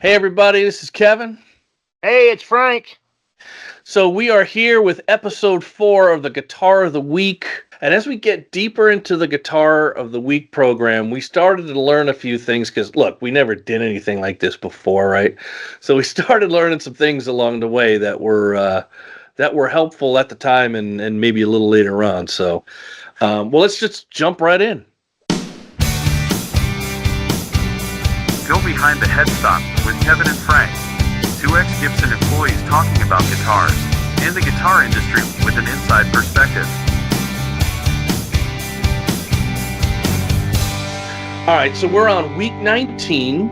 Hey, everybody, this is Kevin. Hey, it's Frank. So, we are here with episode 4 of the Guitar of the Week. And as we get deeper into the Guitar of the Week program, we started to learn a few things because, look, we never did anything like this before, right? So, we started learning some things along the way that were helpful at the time and maybe a little later on. So, let's just jump right in. Go behind the headstop with Kevin and Frank, two ex-Gibson employees talking about guitars and the guitar industry with an inside perspective. All right, so we're on week 19.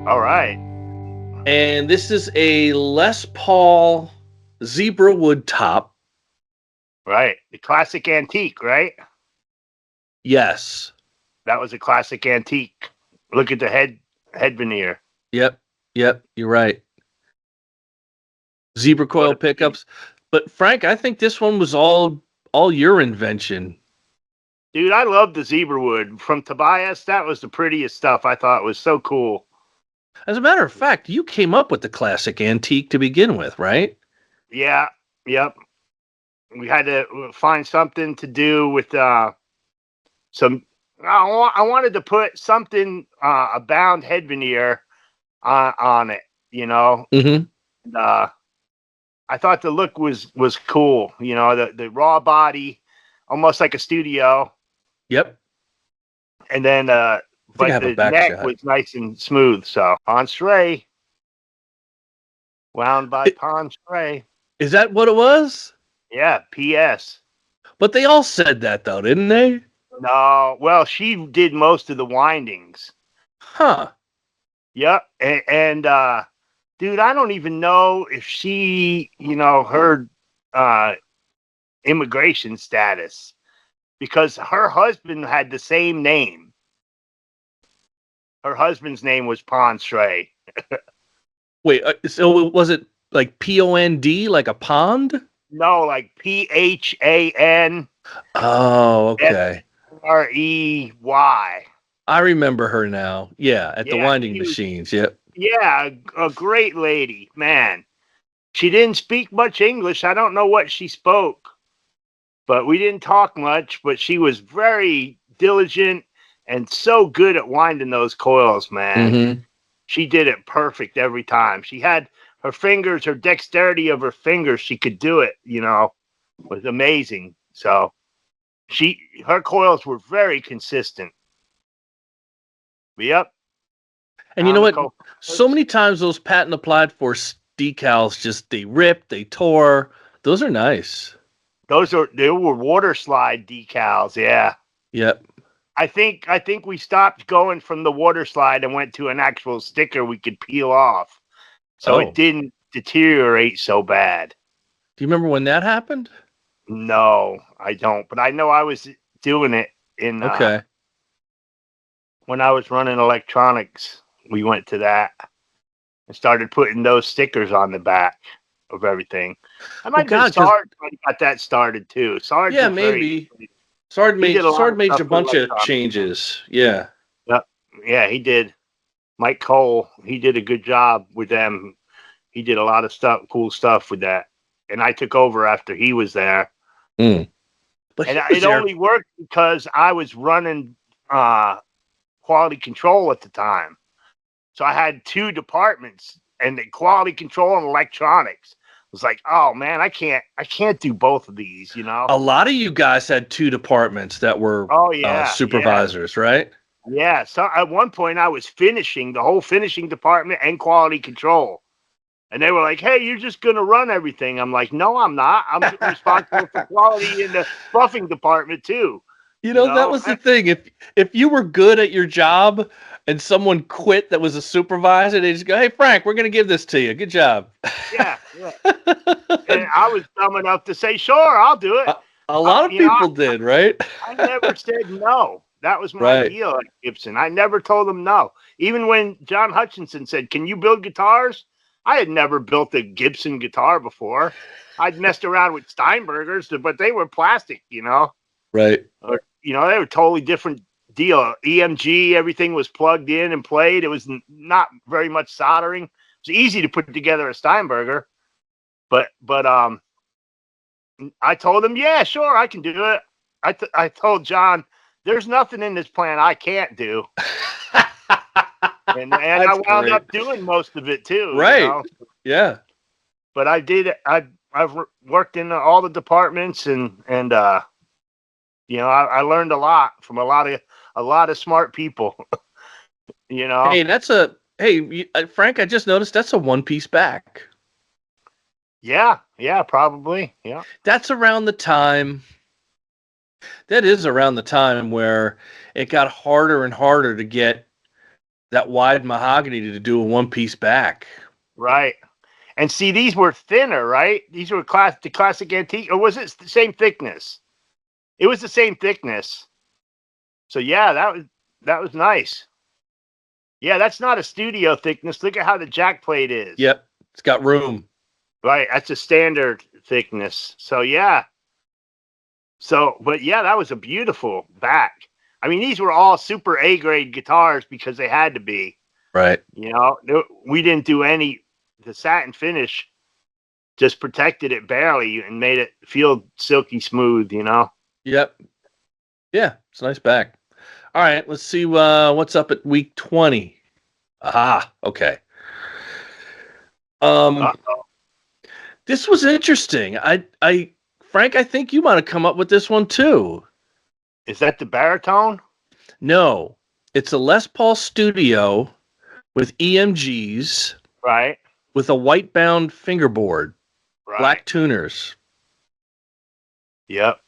All right. And this is a Les Paul zebra wood top. Right. The classic antique, right? Yes. That was a classic antique. Look at the head veneer. Yep, you're right. Zebra coil pickups. But Frank, I think this one was all your invention. Dude, I love the zebra wood from Tobias. That was the prettiest stuff. I thought it was so cool. As a matter of fact, you came up with the classic antique to begin with, right? Yeah, yep. We had to find something to do with some. I wanted to put something, a bound head veneer on it, you know. Mm-hmm. I thought the look was cool, you know, the raw body, almost like a studio. Yep. And then, but the neck was nice and smooth. So Ponstray, wound by Ponstray. Is that what it was? Yeah, P.S. But they all said that though, didn't they? No, well, she did most of the windings. Huh. Yep. And dude, I don't even know if she, you know, her immigration status, because her husband had the same name. Her husband's name was Ponstray. Wait, so was it like P-O-N-D, like a pond? No, like P-H-A-N. Oh, okay. R-E-Y. I remember her now. Yeah, at the winding machines. Yep. Yeah, a great lady, man. She didn't speak much English. I don't know what she spoke, but we didn't talk much. But she was very diligent and so good at winding those coils, man. Mm-hmm. She did it perfect every time. She had her fingers, her dexterity of her fingers. She could do it, you know, was amazing. So her coils were very consistent. Yep. And you know what? So many times those patent applied for decals they ripped, they tore. Those are nice. They were water slide decals, yeah. Yep. I think we stopped going from the water slide and went to an actual sticker we could peel off. So it didn't deteriorate so bad. Do you remember when that happened? No, I don't. But I know I was doing it in when I was running electronics. We went to that and started putting those stickers on the back of everything. I might have Sarge got that started too. Sarge, yeah, maybe. Sarge made a bunch of changes. Yeah. Yep. Yeah, he did. Mike Cole, he did a good job with them. He did a lot of cool stuff with that. And I took over after he was there. Mm. But it only worked because I was running quality control at the time. So I had two departments, and the quality control and electronics. It was like, oh man, I can't do both of these, you know. A lot of you guys had two departments that were supervisors, right? Yeah. So at one point I was finishing the whole finishing department and quality control. And they were like, hey, you're just going to run everything. I'm like, no, I'm not. I'm responsible for quality in the buffing department too. You know, that was the thing. If you were good at your job and someone quit that was a supervisor, they just go, hey, Frank, we're going to give this to you. Good job. Yeah. And I was dumb enough to say, sure, I'll do it. A lot of people did, right? I never said no. That was my deal at Gibson. I never told them no. Even when John Hutchinson said, can you build guitars? I had never built a Gibson guitar before. I'd messed around with Steinbergers, but they were plastic, you know? Right. Or, you know, they were totally different deal. EMG, everything was plugged in and played. It was not very much soldering. It was easy to put together a Steinberger, but I told him, yeah, sure, I can do it. I told John, there's nothing in this plan I can't do. and I wound up doing most of it too. Right. You know? Yeah. But I did. I've worked in all the departments, and you know, I learned a lot from a lot of smart people. You know. Hey, Frank. I just noticed that's a one-piece back. Yeah, probably. Yeah. That's around the time. That is around the time where it got harder and harder to get that wide mahogany to do a one-piece back. Right. And see, these were thinner, right? These were the classic antique, or was it the same thickness? It was the same thickness. So yeah, that was nice. Yeah, that's not a studio thickness. Look at how the jack plate is. Yep, it's got room. Right, that's a standard thickness. So yeah. But yeah, that was a beautiful back. I mean, these were all super A grade guitars because they had to be. Right. You know, we didn't do any. The satin finish just protected it barely and made it feel silky smooth, you know? Yep. Yeah, it's a nice back. All right, let's see what's up at week 20. Aha, okay. This was interesting. Frank, I think you might have come up with this one too. Is that the baritone? No, it's a Les Paul Studio with EMGs. Right. With a white bound fingerboard. Right. Black tuners. Yep.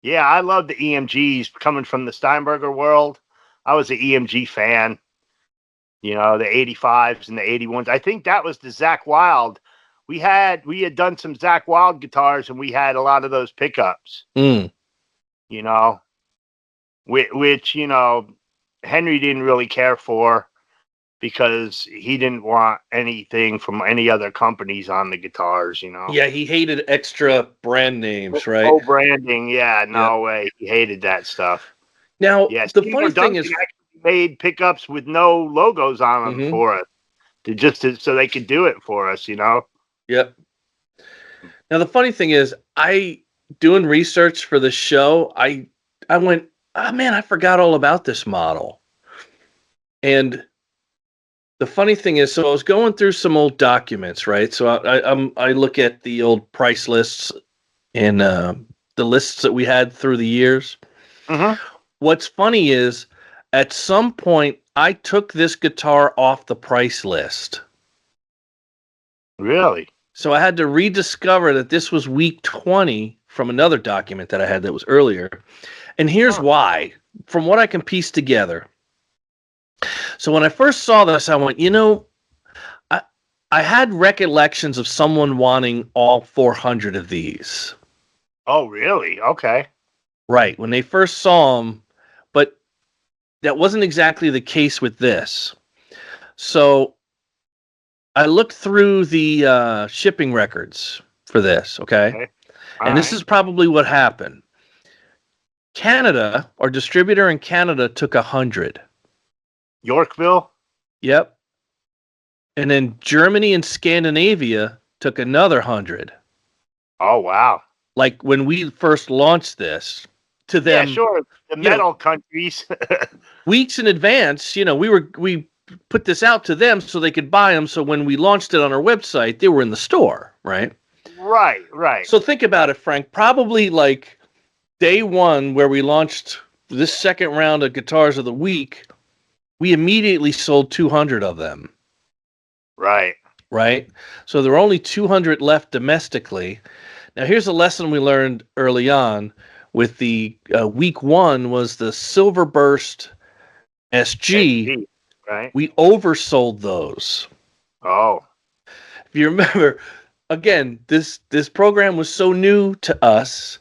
Yeah, I love the EMGs coming from the Steinberger world. I was an EMG fan. You know, the 85s and the 81s. I think that was the Zakk Wylde. We had done some Zakk Wylde guitars, and we had a lot of those pickups. You know, which, you know, Henry didn't really care for because he didn't want anything from any other companies on the guitars, you know. Yeah, he hated extra brand names, right? Oh, branding, yeah, no way. He hated that stuff. Now, yeah, the funny thing is, actually made pickups with no logos on them for us, so they could do it for us, you know. Yep. Now the funny thing is, doing research for the show, I went, oh man, I forgot all about this model. And the funny thing is, so I was going through some old documents, right? So I look at the old price lists and the lists that we had through the years. What's funny is, at some point, I took this guitar off the price list. Really? So I had to rediscover that this was week 20 from another document that I had that was earlier. And here's why, from what I can piece together. So when I first saw this, I went, you know, I had recollections of someone wanting all 400 of these. Oh, really? Okay. Right, when they first saw them, but that wasn't exactly the case with this. So I looked through the shipping records for this, okay? And this is probably what happened. Canada, our distributor in Canada, took 100. Yorkville? Yep. And then Germany and Scandinavia took another 100. Oh, wow. Like when we first launched this, to them. Yeah, sure. The metal countries. Weeks in advance, you know, we put this out to them so they could buy them. So when we launched it on our website, they were in the store, right? Right. So think about it, Frank. Probably like day one where we launched this second round of Guitars of the Week, we immediately sold 200 of them. Right? So there were only 200 left domestically. Now, here's a lesson we learned early on with the week one was the Silver Burst SG. Right. We oversold those. Oh. If you remember, again, this program was so new to us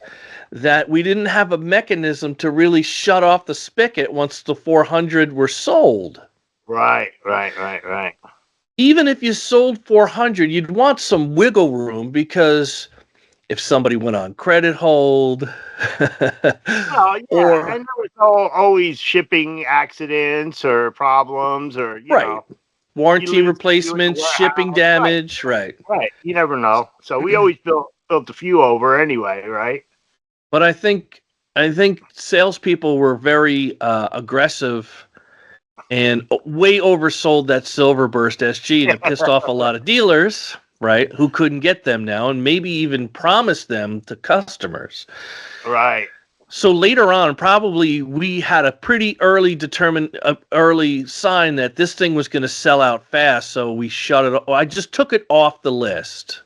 that we didn't have a mechanism to really shut off the spigot once the 400 were sold. Right. Even if you sold 400, you'd want some wiggle room because if somebody went on credit hold. Oh, yeah, Or and there was always shipping accidents or problems, or right, you warranty lose a few at the replacements, shipping warehouse. Right, damage, right. right. You never know. So we always built a few over anyway, right? But I think salespeople were very aggressive and way oversold that Silverburst SG, and it pissed off a lot of dealers, right, who couldn't get them now, and maybe even promised them to customers. Right. So later on, probably we had a pretty early sign that this thing was going to sell out fast. So we shut it. I just took it off the list.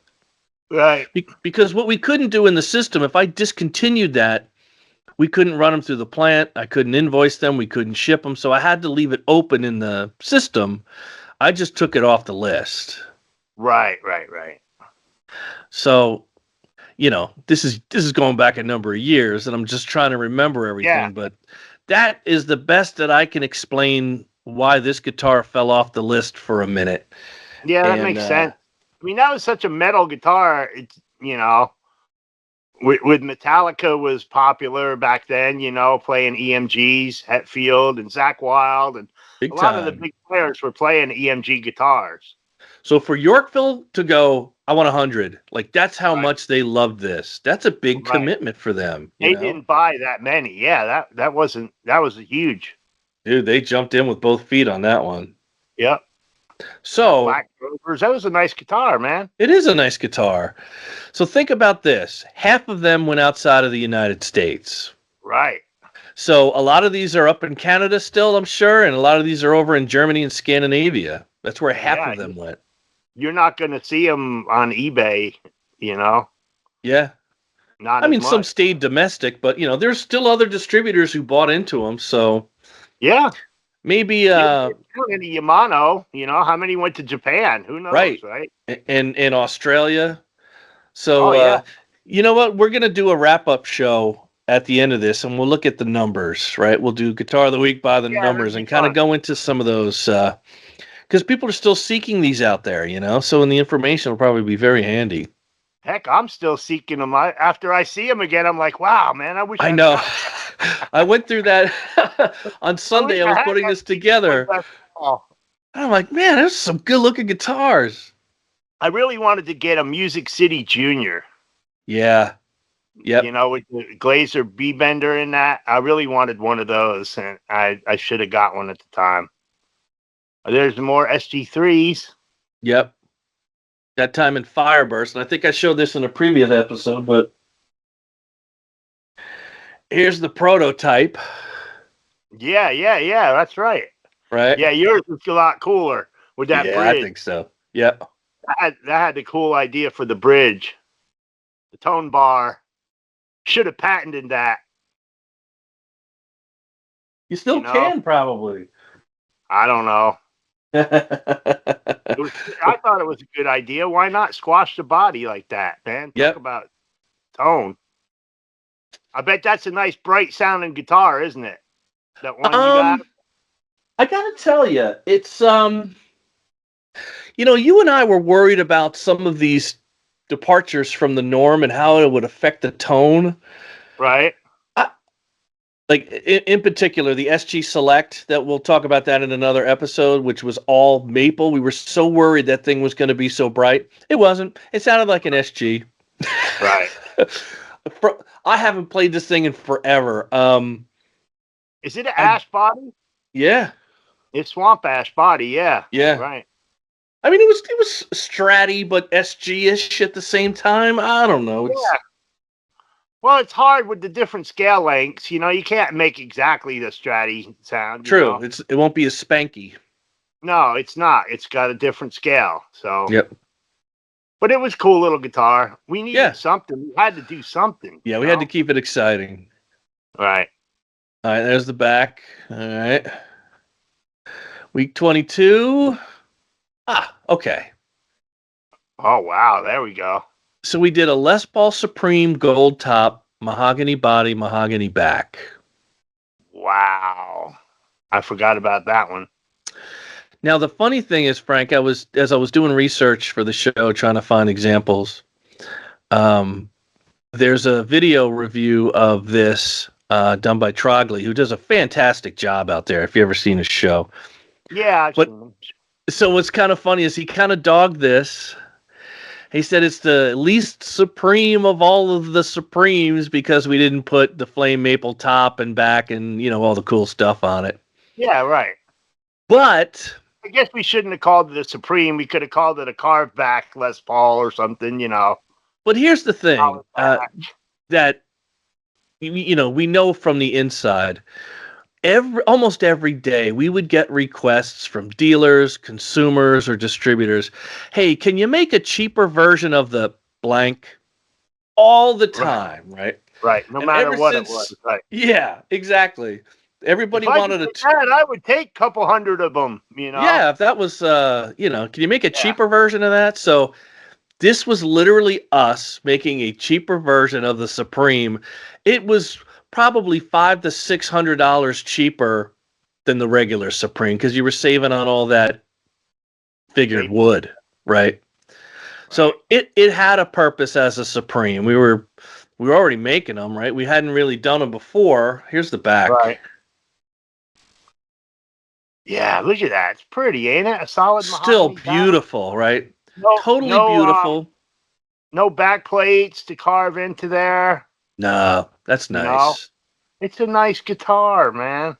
Right. Because what we couldn't do in the system, if I discontinued that, we couldn't run them through the plant. I couldn't invoice them. We couldn't ship them. So I had to leave it open in the system. I just took it off the list. Right. So, this is going back a number of years, and I'm just trying to remember everything. Yeah. But that is the best that I can explain why this guitar fell off the list for a minute. Yeah, that makes sense. I mean, that was such a metal guitar. It's with Metallica was popular back then. Playing EMGs, Hetfield and Zakk Wylde, and Big a lot of time. the big players were playing EMG guitars. So for Yorkville to go, I want 100. Like, that's how Right. much they loved this. That's a big Right. commitment for them. They didn't buy that many. Yeah, that was a huge. Dude, they jumped in with both feet on that one. Yep. So Black Rovers. That was a nice guitar, man. it is a nice guitar. So think about this. Half of them went outside of the United States. Right. So a lot of these are up in Canada still, I'm sure, and a lot of these are over in Germany and Scandinavia. That's where half of them went. You're not going to see them on eBay, Yeah. Not I mean, as much. some stayed domestic, but, there's still other distributors who bought into them. So Yeah. maybe Any Yamano, how many went to Japan? Who knows, right? in Australia. So, yeah. you know what? We're going to do a wrap-up show at the end of this, and we'll look at the numbers, right? We'll do Guitar of the Week by the numbers and kind of go into some of those, because people are still seeking these out there, so in the information will probably be very handy. Heck, I'm still seeking them. After I see them again, I'm like, wow, man, I wish I know. I went through that on Sunday. I was putting this together. I'm like, man, there's some good-looking guitars. I really wanted to get a Music City Junior. Yeah. Yep. With the Glazer B-bender in that. I really wanted one of those, and I should have got one at the time. There's more SG3s. Yep. That time in Fireburst, and I think I showed this in a previous episode, but here's the prototype. Yeah, that's right. Right? Yeah, yours is a lot cooler with that bridge. I think so. Yep. That had the cool idea for the bridge. The tone bar. Should have patented that. You still can, probably. I don't know. I thought it was a good idea. Why not squash the body like that, man? Talk about tone. I bet that's a nice, bright sounding guitar, isn't it? That one you got? I gotta tell you, it's you and I were worried about some of these departures from the norm and how it would affect the tone. Right. Like in particular, the SG Select, that we'll talk about that in another episode, which was all maple. We were so worried that thing was going to be so bright. It wasn't. It sounded like an SG. Right. I haven't played this thing in forever. Is it an ash body? Yeah. It's swamp ash body. Yeah. Yeah. Right. I mean, it was Stratty, but SG-ish at the same time. I don't know. Yeah. Well, it's hard with the different scale lengths. You can't make exactly the Stratty sound. True. It won't be as spanky. No, it's not. It's got a different scale. So. Yep. But it was a cool little guitar. We needed something. We had to do something. Yeah, we had to keep it exciting. Right. All right, there's the back. All right. Week 22. Okay. Oh, wow. There we go. So we did a Les Paul Supreme gold top, mahogany body, mahogany back. Wow. I forgot about that one. Now, the funny thing is, Frank, as I was doing research for the show, trying to find examples, there's a video review of this done by Trogley, who does a fantastic job out there. If you ever seen his show, Yeah, I've but seen them. so what's kind of funny is he kind of dogged this. He said it's the least supreme of all of the supremes because we didn't put the flame maple top and back and all the cool stuff on it. Yeah, right. But I guess we shouldn't have called it a Supreme. We could have called it a carved back Les Paul or something, But here's the thing that we know from the inside. Almost every day we would get requests from dealers, consumers, or distributors. Hey, can you make a cheaper version of the blank? All the time, right? Right. No matter what it was. Right. Yeah, exactly. Everybody wanted I would take a couple hundred of them, Yeah, if that was, can you make a cheaper version of that? So this was literally us making a cheaper version of the Supreme. It was probably $500 to $600 cheaper than the regular Supreme because you were saving on all that figured wood, right? So it had a purpose as a Supreme. We were already making them, right? We hadn't really done them before. Here's the back. Right. Yeah, look at that. It's pretty, ain't it? A solid Still beautiful, back. Right? Totally beautiful. No back plates to carve into there. No, that's nice. It's a nice guitar, man.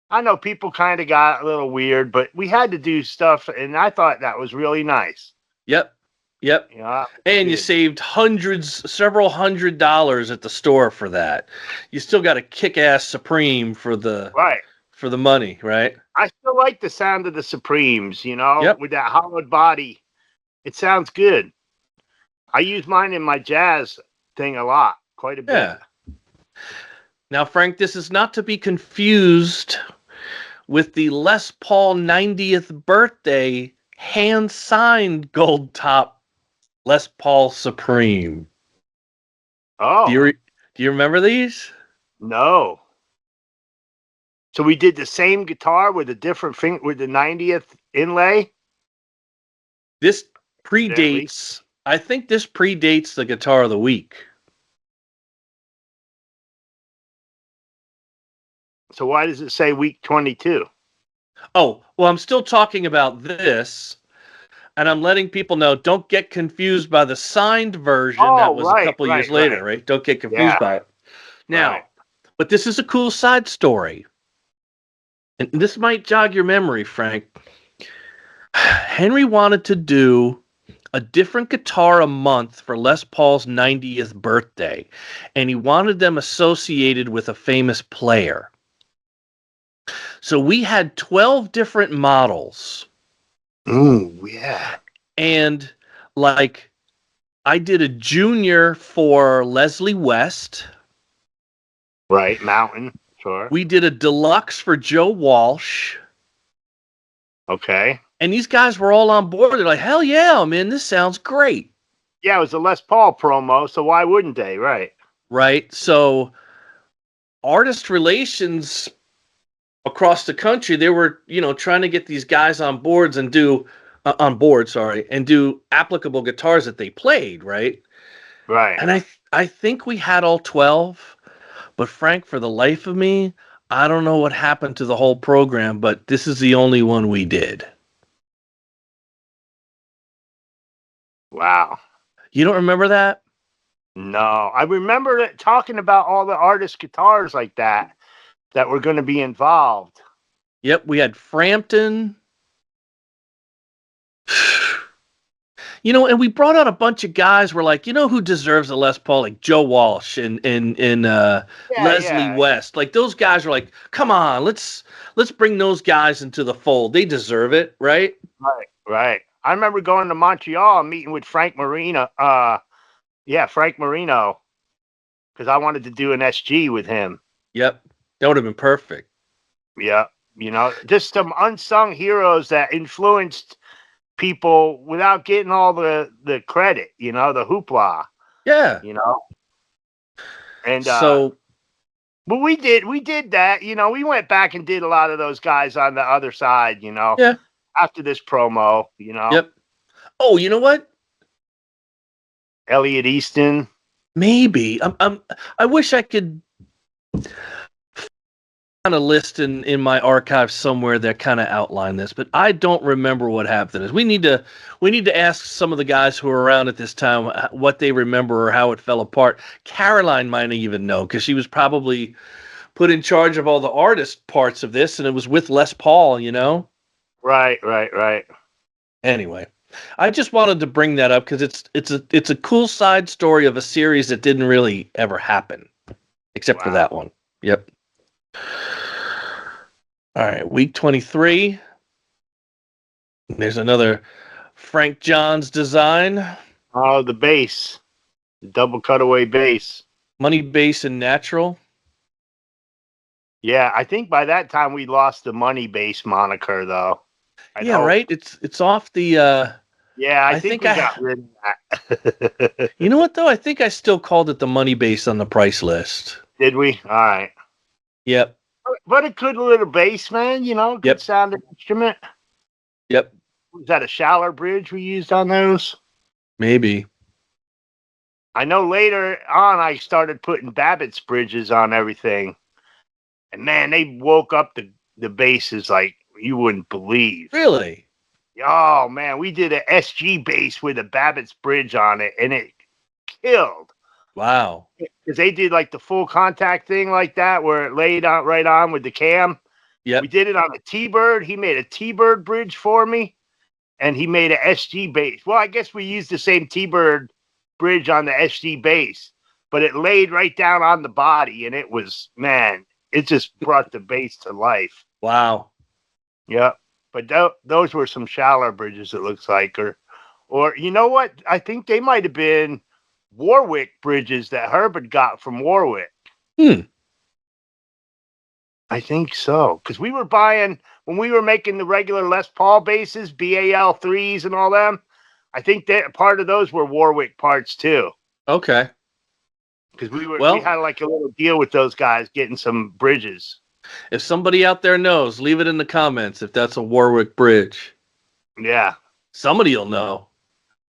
I know people kind of got a little weird, but we had to do stuff, and I thought that was really nice. Yep. Yeah. And you saved several $100s at the store for that. You still got a kick-ass Supreme for the money, right? I still like the sound of the Supremes, with that hollowed body. It sounds good. I use mine in my jazz thing a lot, quite a bit. Yeah. Now, Frank, this is not to be confused with the Les Paul 90th birthday hand-signed gold top Les Paul Supreme. Oh. Do you remember these? No. So we did the same guitar with a different with the 90th inlay? This predates, I think this predates the Guitar of the Week. So why does it say week 22? Oh, well, I'm still talking about this, and I'm letting people know, don't get confused by the signed version that was a couple years later, right? Don't get confused by it. Now, but this is a cool side story. And this might jog your memory, Frank. Henry wanted to do a different guitar a month for Les Paul's 90th birthday, and he wanted them associated with a famous player. So we had 12 different models. Ooh, yeah. And I did a junior for Leslie West. Right, Mountain, sure. We did a deluxe for Joe Walsh. Okay. And these guys were all on board. They're like, hell yeah, man, this sounds great. Yeah, it was a Les Paul promo, so why wouldn't they? Right. Right. So artist relations across the country, they were, trying to get these guys on board and do applicable guitars that they played, right? Right. And I think we had all 12, but Frank, for the life of me, I don't know what happened to the whole program, but this is the only one we did. Wow. You don't remember that? No, I remember talking about all the artist guitars like that were going to be involved. Yep, we had Frampton. And we brought out a bunch of guys. We're like, who deserves a Les Paul? Like Joe Walsh and Leslie West. Like those guys were like, come on, let's bring those guys into the fold. They deserve it, right? Right. I remember going to Montreal and meeting with Frank Marino. Frank Marino, because I wanted to do an SG with him. Yep, that would have been perfect. Yeah, just some unsung heroes that influenced people without getting all the credit, the hoopla. Yeah. And but we did that, we went back and did a lot of those guys on the other side, Yeah. After this promo, Yep. Oh, you know what? Elliot Easton. Maybe. I wish I could find a list in my archive somewhere that kind of outline this, but I don't remember what happened. We need to ask some of the guys who were around at this time what they remember or how it fell apart. Caroline might even know because she was probably put in charge of all the artist parts of this, and it was with Les Paul, you know? Right, right, right. Anyway, I just wanted to bring that up because it's a cool side story of a series that didn't really ever happen, except for that one. Yep. All right, week 23. There's another Frank Johns design. Oh, the bass. The double cutaway bass. Money Base and Natural. Yeah, I think by that time we lost the Money Base moniker, though. Yeah, right? It's off the... yeah, I think we got rid of that. You know what, though? I think I still called it the Money Base on the price list. Did we? All right. Yep. But a good little bass, man, you know, good sounding instrument. Yep. Was that a Schaller bridge we used on those? Maybe. I know later on I started putting Babbitt's bridges on everything. And man, they woke up the basses like you wouldn't believe. Really? Oh man, we did an SG bass with a Babbitt's bridge on it, and it killed. Wow. Because they did like the full contact thing like that, where it laid out right on with the cam. Yeah. We did it on a T-Bird. He made a T-Bird bridge for me, and he made a SG bass. Well, I guess we used the same T-Bird bridge on the SG bass, but it laid right down on the body, and it was, man, it just brought the bass to life. Wow. Yeah. But those were some Schaller bridges, it looks like. Or you know what? I think they might have been Warwick bridges that Herbert got from Warwick. I think so. Because we were buying, when we were making the regular Les Paul basses, BAL 3s and all them, I think that part of those were Warwick parts too. Okay. Because we had like a little deal with those guys getting some bridges. If somebody out there knows, leave it in the comments if that's a Warwick bridge. Yeah. Somebody will know.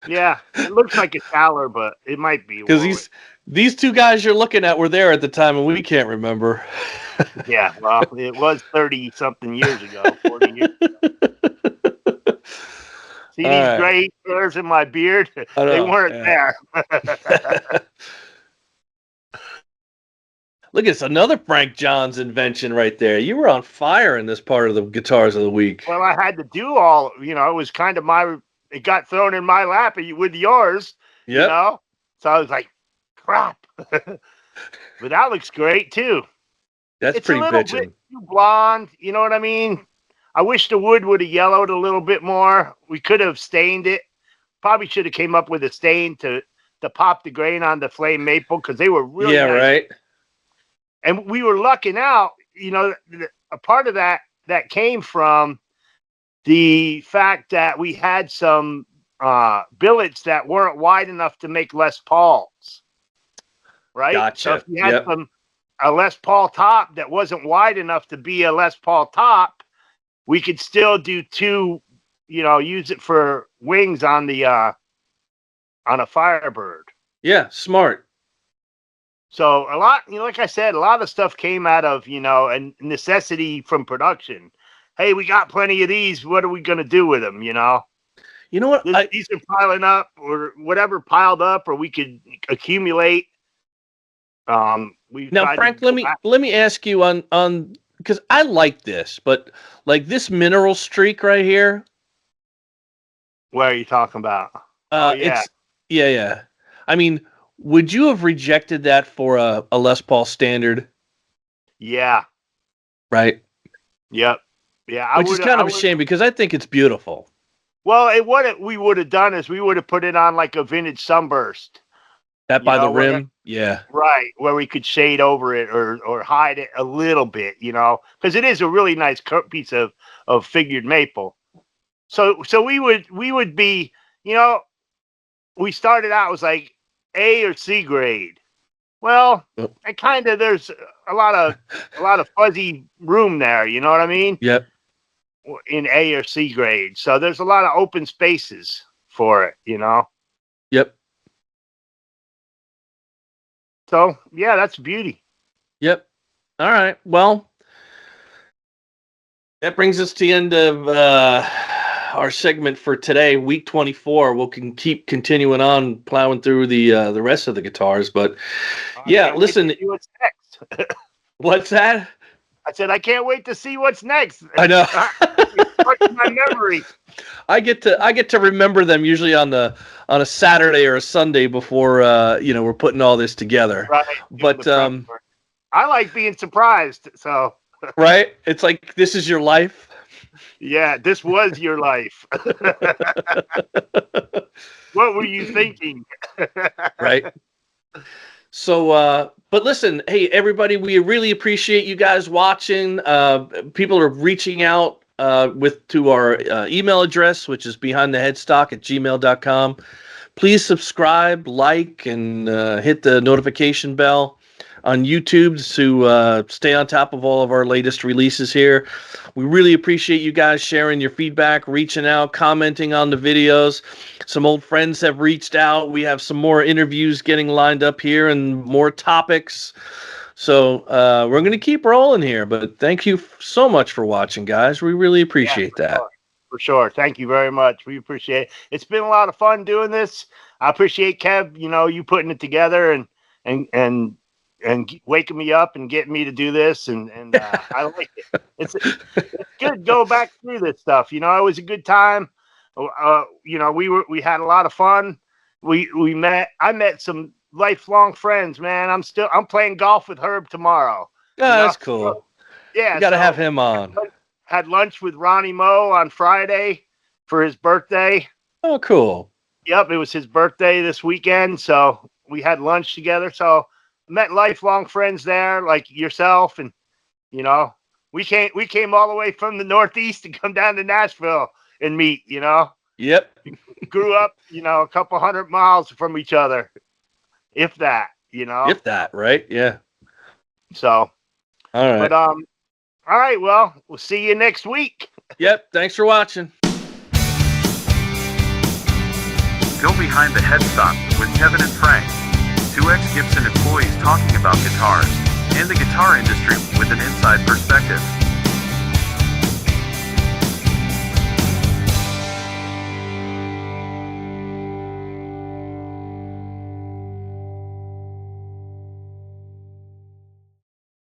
Yeah. It looks like a Schaller, but it might be. Because these two guys you're looking at were there at the time, and we can't remember. Yeah, well, it was 30-something years ago, 40 years ago. See these gray hairs in my beard? They weren't there. Look, it's another Frank Johns invention right there. You were on fire in this part of the Guitars of the Week. Well, I had to do it was kind of it got thrown in my lap with yours, you know? So I was like, crap. But that looks great, too. It's pretty a little bit too blonde, you know what I mean? I wish the wood would have yellowed a little bit more. We could have stained it. Probably should have came up with a stain to pop the grain on the flame maple because they were really nice. Right. And we were lucking out, a part of that came from the fact that we had some billets that weren't wide enough to make Les Pauls. Right? Gotcha. So if you had a Les Paul top that wasn't wide enough to be a Les Paul top, we could still do two, use it for wings on the on a Firebird. Yeah, smart. So a lot, like I said, a lot of stuff came out of, a necessity from production. Hey, we got plenty of these. What are we going to do with them, You know what? These are piling up or whatever piled up or we could accumulate. Now, Frank, let me ask you on because I like this, but like this mineral streak right here. What are you talking about? Yeah. Yeah. I mean, would you have rejected that for a Les Paul standard? Yeah. Right. Yep. Yeah. Which is kind of a shame because I think it's beautiful. Well, what we would have done is we would have put it on like a vintage Sunburst. That by the rim? Yeah. Right. Where we could shade over it or hide it a little bit, because it is a really nice piece of figured maple. So we would be, we started out, it was like A or C grade. Well, and kind of there's a lot of fuzzy room there, you know what I mean? Yep. In A or C grade. So there's a lot of open spaces for it, Yep. So yeah, that's beauty. Yep. All right. Well, that brings us to the end of our segment for today, week 24. We'll keep continuing on plowing through the rest of the guitars, but yeah, listen. See what's next. What's that? I said I can't wait to see what's next. I know. It's my memory. I get to remember them usually on a Saturday or a Sunday before we're putting all this together. Right. But I like being surprised. So right, it's like this is your life. Yeah, this was your life. What were you thinking? Right. So, but listen, hey, everybody, we really appreciate you guys watching. People are reaching out to our email address, which is behindtheheadstock@gmail.com. Please subscribe, like, and hit the notification bell on YouTube to stay on top of all of our latest releases here. We really appreciate you guys sharing your feedback, reaching out, commenting on the videos. Some old friends have reached out. We have some more interviews getting lined up here and more topics. So we're going to keep rolling here, but thank you so much for watching, guys. We really appreciate that. Sure. For sure. Thank you very much. We appreciate it. It's been a lot of fun doing this. I appreciate Kev, you putting it together and waking me up and getting me to do this. And I like it. It's good to go back through this stuff. It was a good time. We had a lot of fun. I met some lifelong friends, man. I'm playing golf with Herb tomorrow. That's cool. So, yeah. You got to have him on. Had lunch with Ronnie Moe on Friday for his birthday. Oh, cool. Yep. It was his birthday this weekend. So we had lunch together. So met lifelong friends there, like yourself. And, we came all the way from the Northeast to come down to Nashville and meet, Yep. Grew up, a couple 100 miles from each other. If that, If that, right? Yeah. So, all right. But, all right. Well, we'll see you next week. Yep. Thanks for watching. Go Behind the Headstock with Kevin and Frank, two ex-Gibson employees talking about guitars and the guitar industry with an inside perspective.